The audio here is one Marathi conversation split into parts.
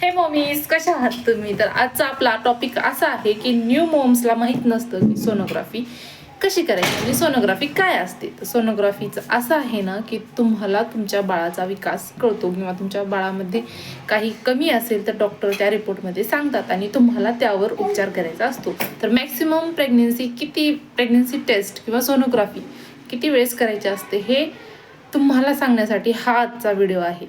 हे मॉमीज, कशा आहात तुम्ही? तर आजचा आपला टॉपिक असा आहे की न्यू मॉम्सला माहीत नसतं की सोनोग्राफी कशी करायची, म्हणजे सोनोग्राफी काय असते. तर सोनोग्राफीचं असं आहे ना की तुम्हाला तुमच्या बाळाचा विकास कळतो किंवा तुमच्या बाळामध्ये काही कमी असेल तर डॉक्टर त्या रिपोर्टमध्ये सांगतात आणि तुम्हाला त्यावर उपचार करायचा असतो. तर मॅक्सिमम प्रेग्नेन्सी टेस्ट किंवा सोनोग्राफी किती वेळेस करायची असते हे तुम्हाला सांगण्यासाठी हा आजचा व्हिडिओ आहे.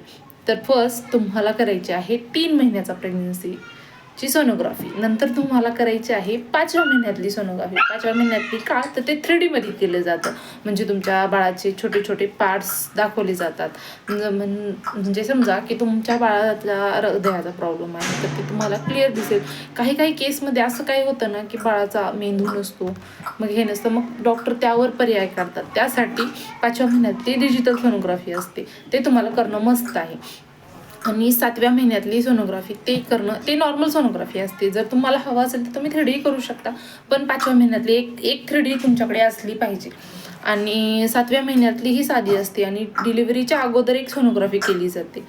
तर फर्स्ट तुम्हाला करायची आहे 3 महिन्याचा प्रेग्नन्सीची सोनोग्राफी. नंतर तुम्हाला करायची आहे 5व्या महिन्यातली सोनोग्राफी. 5व्या महिन्यातली का तर ते 3D मध्ये केलं जातं, म्हणजे तुमच्या बाळाचे छोटे छोटे पार्ट्स दाखवले जातात. म्हणजे समजा की तुमच्या बाळाला हृदयाचा प्रॉब्लेम आहे तर ते तुम्हाला क्लिअर दिसेल. काही काही केसमध्ये असं काही होतं ना की बाळाचा मेंदू नसतो, मग हे नसतं, मग डॉक्टर त्यावर पर्याय काढतात. त्यासाठी 5व्या महिन्यातली डिजिटल सोनोग्राफी असते, ते तुम्हाला करणं मस्त आहे. आणि 7व्या महिन्यातली सोनोग्राफी ते करणं, ते नॉर्मल सोनोग्राफी असते. जर तुम्हाला हवं असेल तर तुम्ही 3D करू शकता, पण 5व्या महिन्यातली एक 3D तुमच्याकडे असली पाहिजे. आणि 7व्या महिन्यातली ही साधी असते. आणि डिलिव्हरीच्या अगोदर एक सोनोग्राफी केली जाते,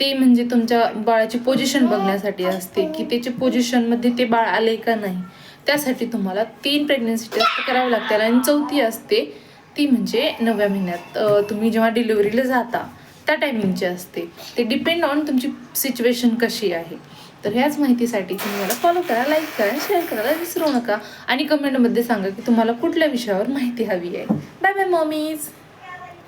ते म्हणजे तुमच्या बाळाची पोझिशन बघण्यासाठी असते की त्याच्या पोझिशनमध्ये ते बाळ आले का नाही. त्यासाठी तुम्हाला 3 प्रेग्नन्सी टेस्ट करावे लागतात. आणि 4थी असते ती म्हणजे 9व्या महिन्यात, तुम्ही जेव्हा डिलिव्हरीला जाता त्या टायमिंगची असते. ते डिपेंड ऑन तुमची सिच्युएशन कशी आहे. तर ह्याच माहितीसाठी तुम्ही मला फॉलो करा, लाईक करा, शेअर करायला विसरू नका आणि कमेंटमध्ये सांगा की तुम्हाला कुठल्या विषयावर माहिती हवी आहे. Bye bye mommies.